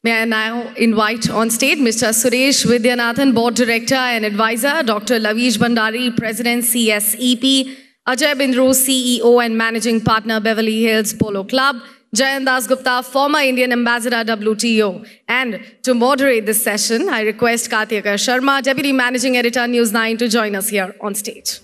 May I now invite on stage Mr. Suresh Vidyanathan, Board Director and Advisor, Dr. Lavish Bhandari, President, CSEP, Ajay Bindru, CEO and Managing Partner, Beverly Hills Polo Club, Jayan Das Gupta, former Indian Ambassador, WTO. And to moderate this session, I request Karthika Sharma, Deputy Managing Editor, News9, to join us here on stage.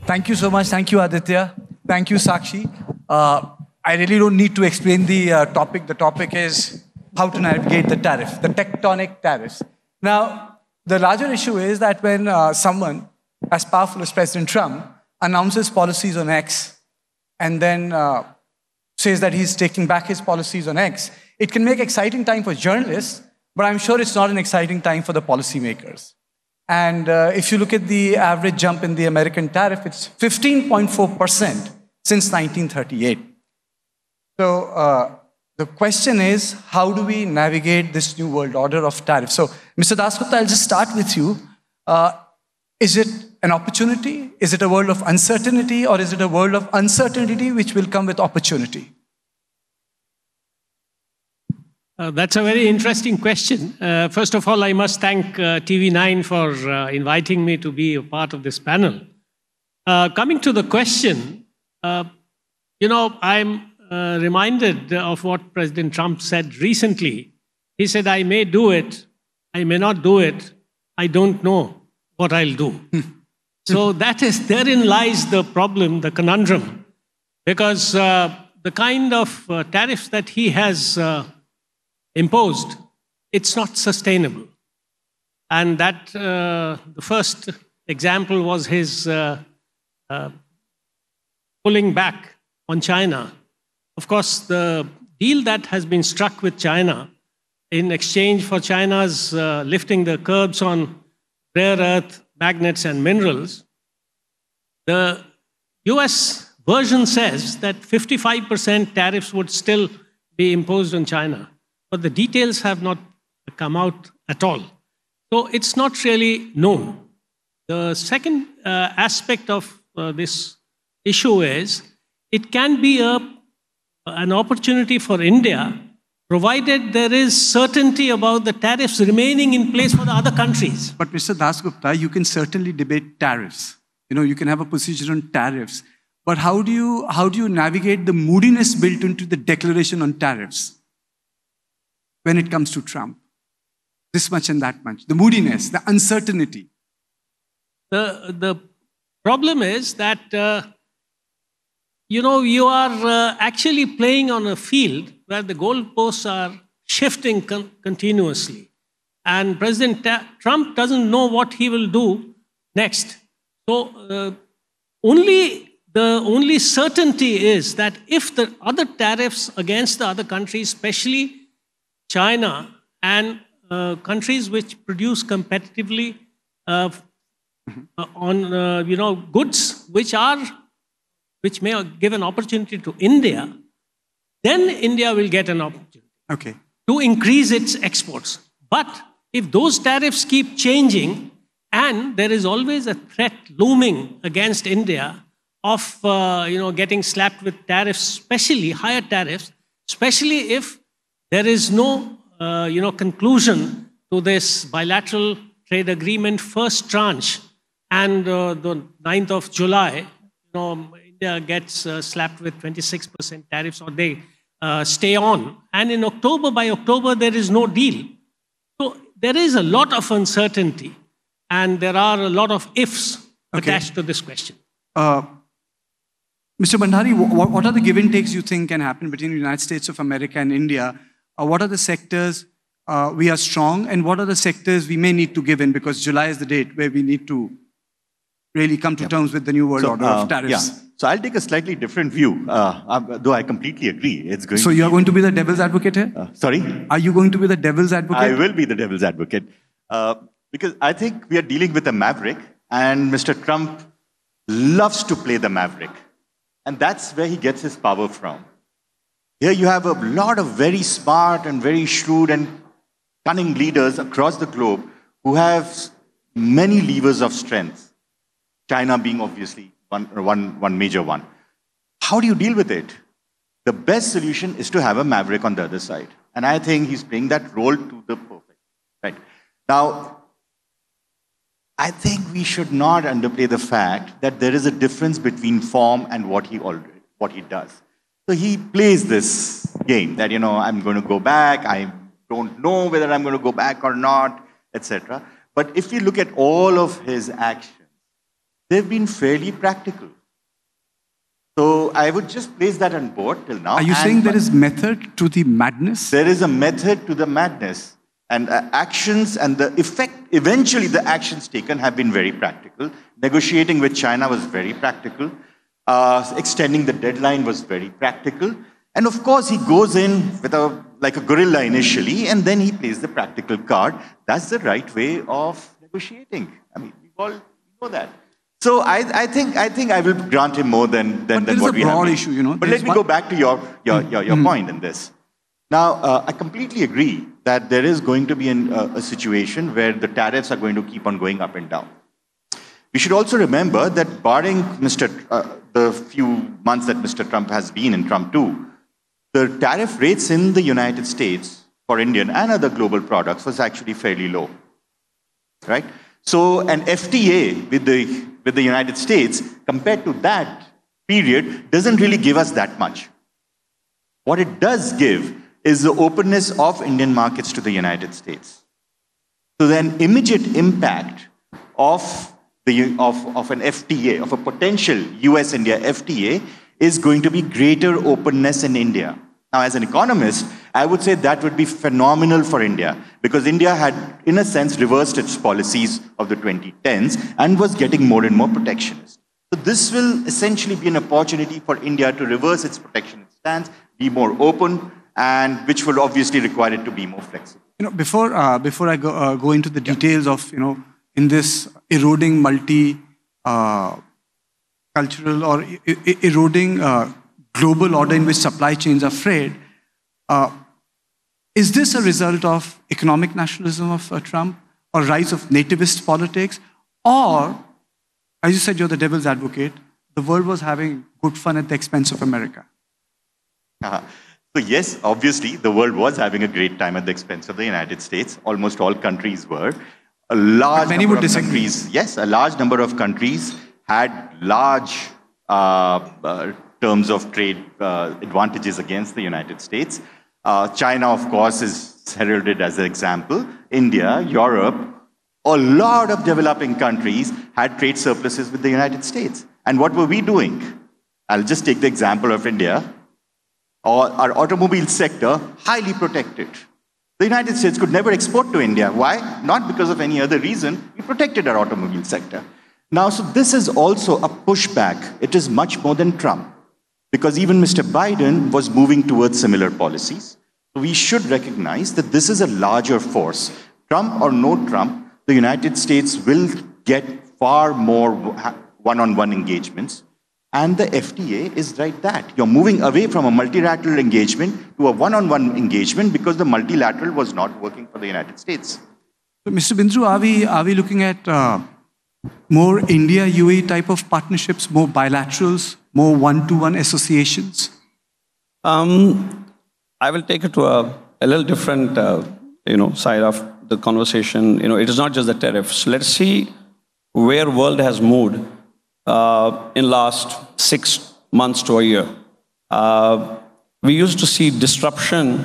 Thank you so much. Thank you, Aditya. Thank you, Sakshi. I really don't need to explain the topic. The topic is how to navigate the tariff, the tectonic tariffs. Now, the larger issue is that when someone as powerful as President Trump announces policies on X and then says that he's taking back his policies on X, it can make exciting time for journalists, but I'm sure it's not an exciting time for the policymakers. And if you look at the average jump in the American tariff, it's 15.4% since 1938. So the question is, how do we navigate this new world order of tariffs? So, Mr. Dasgupta, I'll just start with you. Is it an opportunity? Is it a world of uncertainty? Or is it a world of uncertainty which will come with opportunity? That's a very interesting question. First of all, I must thank TV9 for inviting me to be a part of this panel. Coming to the question, you know, I'm reminded of what President Trump said recently. He said, I may do it, I may not do it, I don't know what I'll do. So therein lies the problem, the conundrum, because the kind of tariffs that he has imposed, it's not sustainable. And that the first example was his pulling back on China. Of course, the deal that has been struck with China in exchange for China's lifting the curbs on rare earth, magnets and minerals, the US version says that 55% tariffs would still be imposed on China. But the details have not come out at all. So it's not really known. The second aspect of this issue is it can be an opportunity for India, provided there is certainty about the tariffs remaining in place for the other countries. But Mr. Dasgupta, you can certainly debate tariffs. You know, you can have a position on tariffs. But how do you navigate the moodiness built into the declaration on tariffs when it comes to Trump? This much and that much. The moodiness, the uncertainty. The problem is that, you know, you are actually playing on a field where the goalposts are shifting continuously. And President Trump doesn't know what he will do next. So the only certainty is that if the other tariffs against the other countries, especially China and countries which produce competitively on you know, goods which may give an opportunity to India, then India will get an opportunity to increase its exports. But if those tariffs keep changing, and there is always a threat looming against India of you know, getting slapped with tariffs, especially higher tariffs, especially if there is no you know, conclusion to this bilateral trade agreement first tranche, and the 9th of July, you know, India gets slapped with 26% tariffs, or they stay on. And in October, by October, there is no deal. So there is a lot of uncertainty, and there are a lot of ifs attached to this question. Mr. Bhandari, what are the give and takes you think can happen between the United States of America and India? What are the sectors we are strong, and what are the sectors we may need to give in, because July is the date where we need to really come to terms with the new world order of tariffs? Yeah. So I'll take a slightly different view, though I completely agree. It's going. So you're going to be the devil's advocate here? Sorry? Are you going to be the devil's advocate? I will be the devil's advocate. Because I think we are dealing with a maverick, and Mr. Trump loves to play the maverick. And that's where he gets his power from. Here you have a lot of very smart and very shrewd and cunning leaders across the globe who have many levers of strength, China being obviously one major one. How do you deal with it? The best solution is to have a maverick on the other side. And I think he's playing that role to the perfect. Right. Now, I think we should not underplay the fact that there is a difference between form and what he does. So he plays this game that, I'm going to go back, I don't know whether I'm going to go back or not, etc. But if you look at all of his actions, they've been fairly practical. So I would just place that on board till now. Are you saying there is method to the madness? There is a method to the madness. And actions and the effect, eventually the actions taken have been very practical. Negotiating with China was very practical. Extending the deadline was very practical. And of course, he goes in with like a gorilla initially, and then he plays the practical card. That's the right way of negotiating. I mean, we all know that. So I think I will grant him more than what we have. But there is a broad issue, But let me go back to your point in this. Now, I completely agree that there is going to be a situation where the tariffs are going to keep on going up and down. We should also remember that barring the few months that Mr. Trump has been in Trump 2, the tariff rates in the United States for Indian and other global products was actually fairly low, right? So an FTA with the United States compared to that period doesn't really give us that much. What it does give is the openness of Indian markets to the United States. So then immediate impact of an FTA, of a potential US-India FTA, is going to be greater openness in India. Now, as an economist, I would say that would be phenomenal for India, because India had, in a sense, reversed its policies of the 2010s and was getting more and more protectionist. So this will essentially be an opportunity for India to reverse its protectionist stance, be more open, and which will obviously require it to be more flexible. Before I go into the details of, in this eroding multi-cultural or eroding global order in which supply chains are frayed, is this a result of economic nationalism of Trump, or rise of nativist politics, or, as you said, you're the devil's advocate, the world was having good fun at the expense of America? So yes, obviously, the world was having a great time at the expense of the United States. Almost all countries were. A large number of countries, yes, a large number of countries had large terms of trade advantages against the United States. China, of course, is heralded as an example. India, Europe, a lot of developing countries had trade surpluses with the United States. And what were we doing? I'll just take the example of India. Our automobile sector, highly protected. The United States could never export to India. Why? Not because of any other reason. We protected our automobile sector. Now, so this is also a pushback. It is much more than Trump, because even Mr. Biden was moving towards similar policies. So we should recognize that this is a larger force. Trump or no Trump, the United States will get far more one-on-one engagements. And the FTA is like that. You're moving away from a multilateral engagement to a one-on-one engagement because the multilateral was not working for the United States. So, Mr. Bindru, are we looking at more India-UAE type of partnerships, more bilaterals, more one-to-one associations? I will take it to a little different, side of the conversation. It is not just the tariffs. Let's see where world has moved in last 6 months to a year. We used to see disruption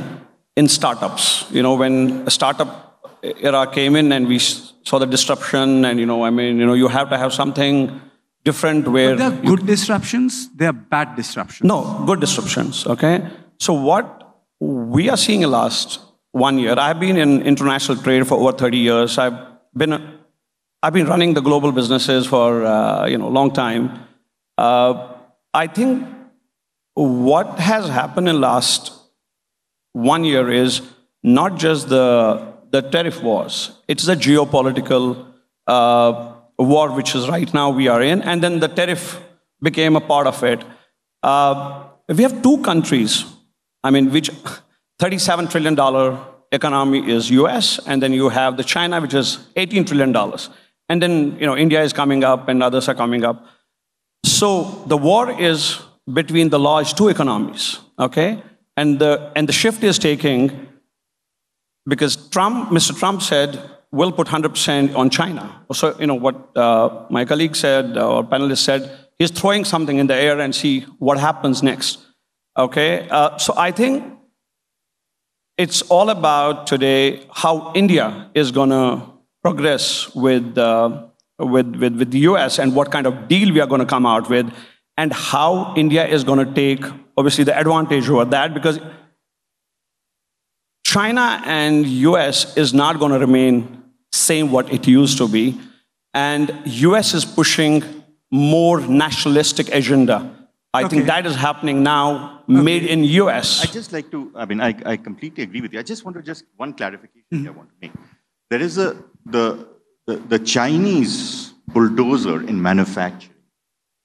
in startups. When a startup era came in and we saw the disruption, and you have to have something different where... But there are good disruptions, there are bad disruptions. No, good disruptions, okay? So what we are seeing in the last 1 year, I've been in international trade for over 30 years. I've I've been running the global businesses for a long time. I think what has happened in last 1 year is not just the tariff wars. It's the geopolitical war which is right now we are in, and then the tariff became a part of it. We have two countries, which $37 trillion economy is US, and then you have the China, which is $18 trillion. And then, India is coming up and others are coming up. So the war is between the large two economies, okay? And the shift is taking, because Mr. Trump said, we'll put 100% on China. So, what my colleague said, or panelist said, he's throwing something in the air and see what happens next, okay? So I think it's all about today how India is going to progress with the US and what kind of deal we are going to come out with, and how India is going to take, obviously, the advantage over that, because China and US is not going to remain same what it used to be, and US is pushing more nationalistic agenda. I think that is happening now, made in US. I'd just like to, I completely agree with you. I just want to one clarification I want to make. There is the Chinese bulldozer in manufacturing.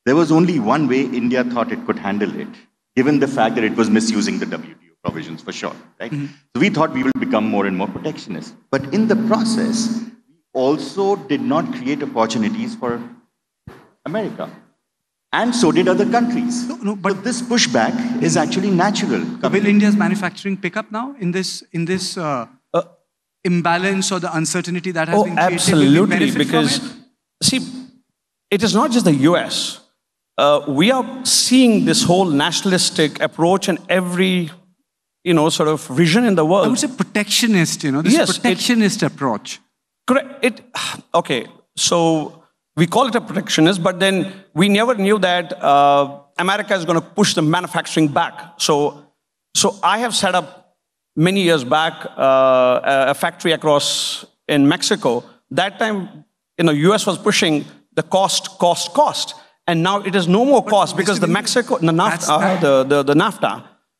There was only one way India thought it could handle it, given the fact that it was misusing the WTO provisions for sure, right? So we thought we will become more and more protectionist. But in the process, we also did not create opportunities for America. And so did other countries. But this pushback is actually natural. Will India's manufacturing pick up now in this imbalance or the uncertainty that has been created? Absolutely, because see, it is not just the US. We are seeing this whole nationalistic approach in every, sort of region in the world. I would say protectionist, this protectionist approach. Correct. Okay, so we call it a protectionist, but then we never knew that America is going to push the manufacturing back. So I have set up many years back a factory across in Mexico. That time, US was pushing the cost. And now it is no more cost because the NAFTA,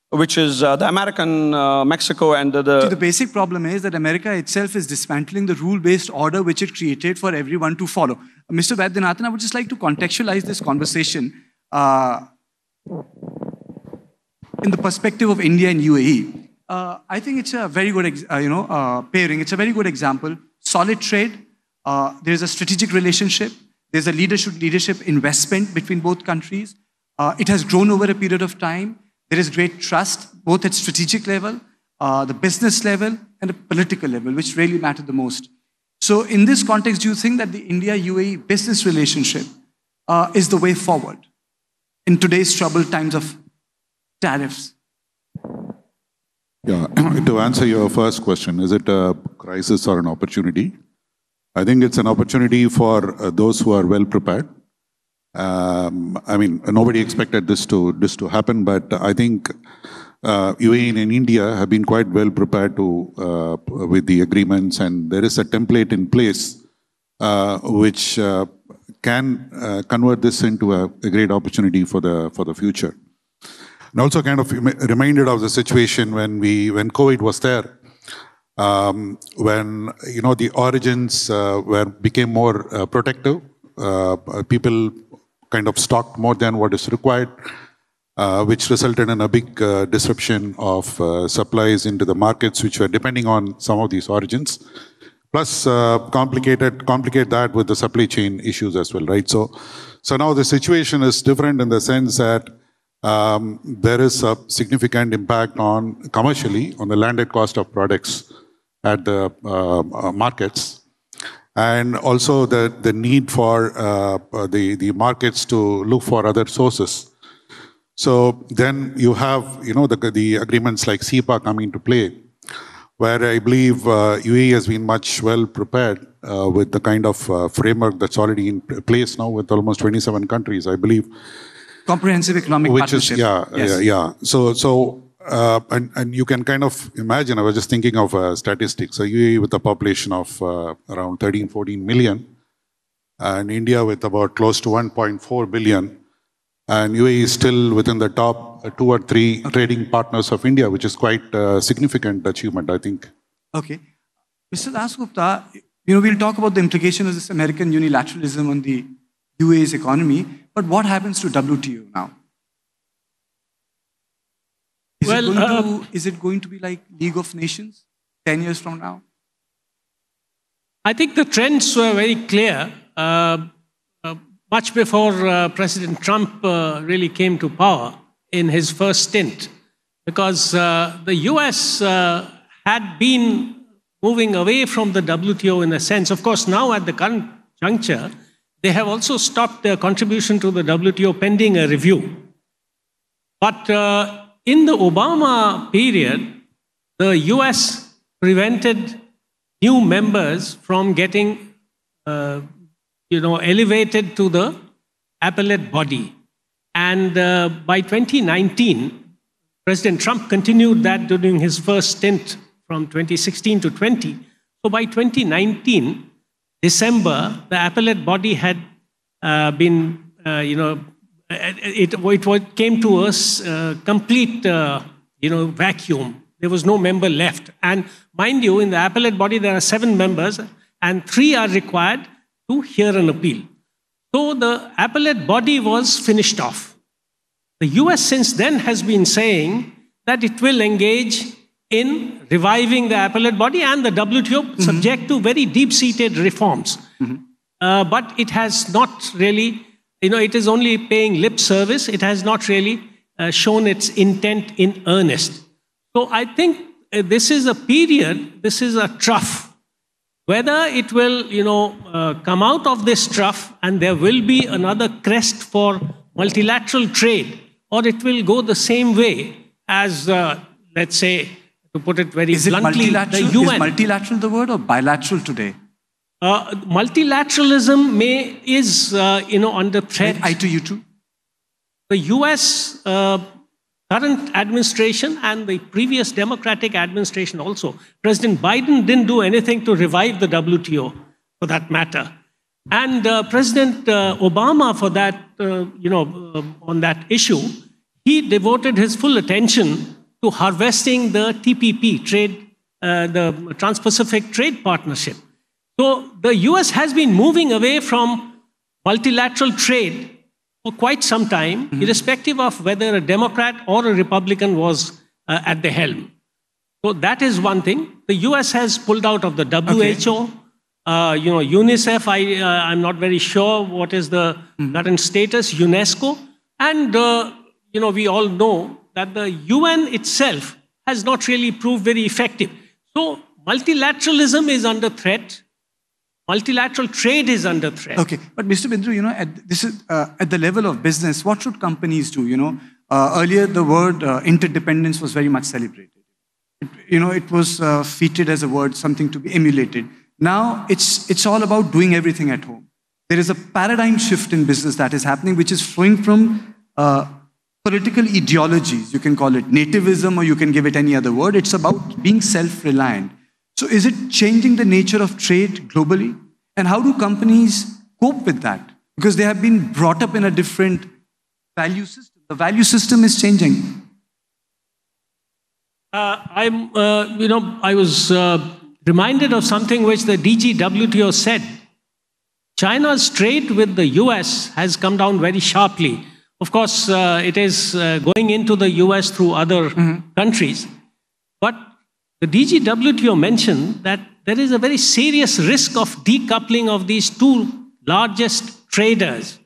which is the American Mexico and the basic problem is that America itself is dismantling the rule-based order which it created for everyone to follow. Mr. Vaidyanathan, I would just like to contextualize this conversation in the perspective of India and UAE. I think it's a very good pairing. It's a very good example. Solid trade. There's a strategic relationship. There's a leadership investment between both countries. It has grown over a period of time. There is great trust, both at strategic level, the business level, and the political level, which really matter the most. So in this context, do you think that the India-UAE business relationship is the way forward in today's troubled times of tariffs? Yeah, to answer your first question, is it a crisis or an opportunity? I think it's an opportunity for those who are well prepared. Nobody expected this to happen, but I think UAE and India have been quite well prepared with the agreements, and there is a template in place which can convert this into a great opportunity for the future. And also kind of reminded of the situation when COVID was there. When the origins became more protective, people kind of stocked more than what is required, which resulted in a big disruption of supplies into the markets, which were depending on some of these origins. Plus, complicate that with the supply chain issues as well, right? So now the situation is different in the sense that there is a significant impact commercially on the landed cost of products at the markets, and also the need for the markets to look for other sources. So then you have the agreements like SEPA coming into play, where I believe UAE has been much well prepared with the kind of framework that's already in place now with almost 27 countries, I believe. Comprehensive economic partnership. And you can kind of imagine, I was just thinking of statistics. So UAE with a population of around 13, 14 million, and India with about close to 1.4 billion. And UAE is still within the top 2 or 3 trading partners of India, which is quite a significant achievement, I think. Okay. Mr. Dasgupta, we'll talk about the implication of this American unilateralism on the UAE's economy, but what happens to WTO now? Is it going to be like League of Nations 10 years from now? I think the trends were very clear much before President Trump really came to power in his first stint, because the US had been moving away from the WTO in a sense. Of course, now at the current juncture, they have also stopped their contribution to the WTO pending a review. But in the Obama period, the US prevented new members from getting elevated to the appellate body. And by 2019, President Trump continued that during his first stint from 2016 to 20. So by 2019, December, the appellate body had been, it came to us complete, vacuum. There was no member left. And mind you, in the appellate body, there are 7 members, and 3 are required to hear an appeal. So the appellate body was finished off. The US since then has been saying that it will engage in reviving the appellate body and the WTO, subject to very deep-seated reforms. But it has not really, it is only paying lip service. It has not really shown its intent in earnest. So I think this is a period, this is a trough. Whether it will, come out of this trough and there will be another crest for multilateral trade, or it will go the same way as, let's say, to put it very bluntly, the UN. Is multilateral the word or bilateral today? Multilateralism is, under threat. I to you too? The US current administration and the previous Democratic administration also, President Biden didn't do anything to revive the WTO, for that matter. And President Obama, for that, on that issue, he devoted his full attention to harvesting the TPP, the Trans-Pacific Trade Partnership. So the US has been moving away from multilateral trade for quite some time, irrespective of whether a Democrat or a Republican was at the helm. So that is one thing. The US has pulled out of the WHO. UNICEF, I'm not very sure what is the current status, UNESCO. And, we all know that the UN itself has not really proved very effective. So multilateralism is under threat. Multilateral trade is under threat. Okay, but Mr. Bindru, at the level of business, what should companies do? Earlier the word interdependence was very much celebrated. It was featured as a word, something to be emulated. Now it's all about doing everything at home. There is a paradigm shift in business that is happening, which is flowing from political ideologies. You can call it nativism or you can give it any other word. It's about being self-reliant. So is it changing the nature of trade globally? And how do companies cope with that? Because they have been brought up in a different value system. The value system is changing. I was reminded of something which the DG WTO said. China's trade with the US has come down very sharply. Of course, it is going into the US through other countries. But the DG WTO mentioned that there is a very serious risk of decoupling of these 2 largest traders.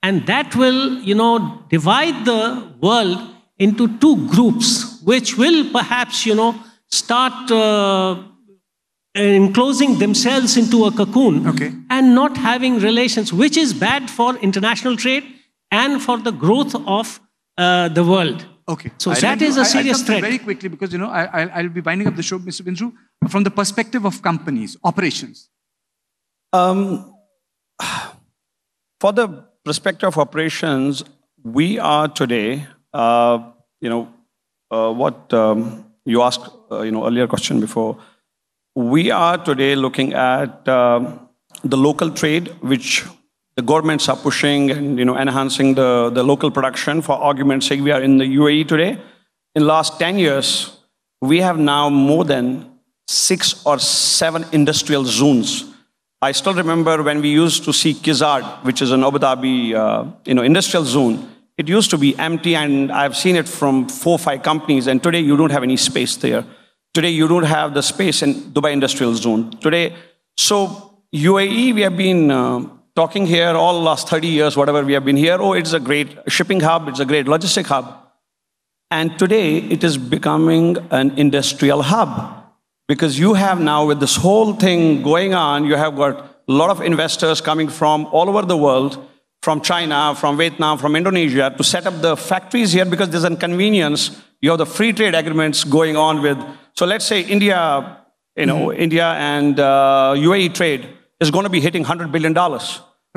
And that will, divide the world into 2 groups, which will perhaps, start enclosing themselves into a cocoon and not having relations, which is bad for international trade and for the growth of the world. Okay. So that is a serious threat. Very quickly, because, I'll be winding up the show, Mr. Bindru, from the perspective of companies, operations. For the perspective of operations, we are today, what you asked, earlier question before, we are today looking at the local trade, which the governments are pushing and enhancing the local production. For argument's sake, we are in the UAE today. In the last 10 years, we have now more than 6 or 7 industrial zones. I still remember when we used to see Kizad, which is an Abu Dhabi industrial zone. It used to be empty, and I've seen it from 4 or 5 companies, and today you don't have any space there. Today you don't have the space in Dubai industrial zone. Today, so UAE, we have been talking here all last 30 years, whatever we have been here. Oh, it's a great shipping hub, it's a great logistic hub. And today it is becoming an industrial hub. Because you have now, with this whole thing going on, you have got a lot of investors coming from all over the world, from China, from Vietnam, from Indonesia, to set up the factories here because there's a convenience. You have the free trade agreements going on with, so let's say India, India and UAE trade is going to be hitting $100 billion.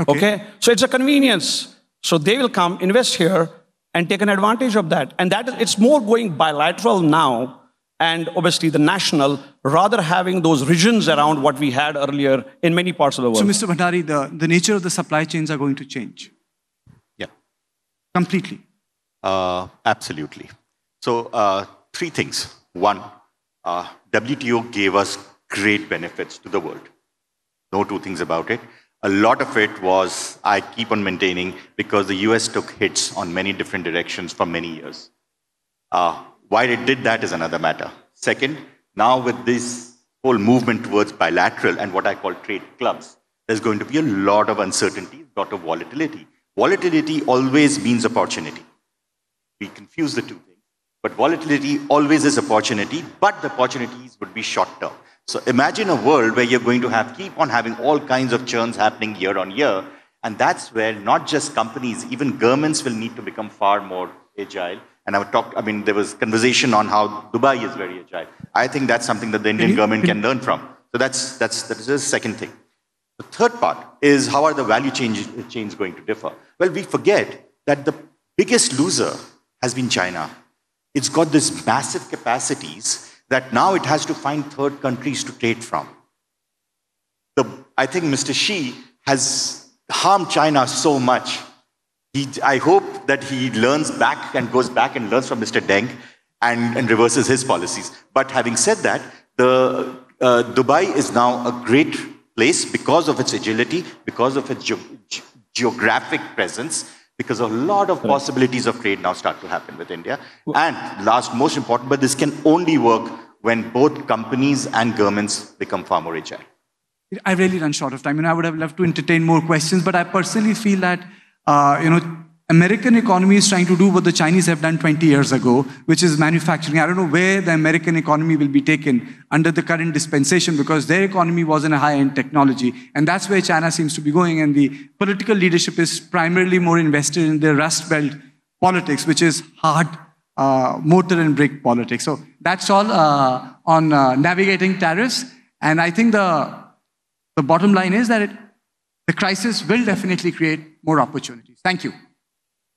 Okay? So it's a convenience. So they will come, invest here, and take an advantage of that. And it's more going bilateral now, and obviously the national, rather having those regions around what we had earlier in many parts of the world. So Mr. Bhandari, the nature of the supply chains are going to change. Yeah. Completely. Absolutely. So 3 things. 1, WTO gave us great benefits to the world. No 2 things about it. A lot of it was, I keep on maintaining, because the US took hits on many different directions for many years. Why it did that is another matter. Second, now with this whole movement towards bilateral and what I call trade clubs, there's going to be a lot of uncertainty, a lot of volatility. Volatility always means opportunity. We confuse the 2 things. But volatility always is opportunity, but the opportunities would be short term. So imagine a world where you're going to keep on having all kinds of churns happening year on year. And that's where not just companies, even governments will need to become far more agile. And there was conversation on how Dubai is very agile. I think that's something that the Indian government can learn from. So that is the second thing. The third part is, how are the value chains going to differ? Well, we forget that the biggest loser has been China. It's got these massive capacities that now it has to find third countries to trade from. I think Mr. Xi has harmed China so much. I hope that he learns back and goes back and learns from Mr. Deng and reverses his policies. But having said that, Dubai is now a great place because of its agility, because of its geographic presence, because a lot of possibilities of trade now start to happen with India. And last, most important, but this can only work when both companies and governments become far more agile. I really run short of time. I would have loved to entertain more questions, but I personally feel that American economy is trying to do what the Chinese have done 20 years ago, which is manufacturing. I don't know where the American economy will be taken under the current dispensation, because their economy was in a high-end technology. And that's where China seems to be going. And the political leadership is primarily more invested in the Rust Belt politics, which is hard mortar and brick politics. So that's all on navigating tariffs. And I think the bottom line is that the crisis will definitely create more opportunities. Thank you.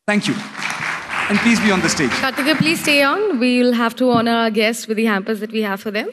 Thank you. And please be on the stage. Kartika, please stay on. We'll have to honor our guests with the hampers that we have for them.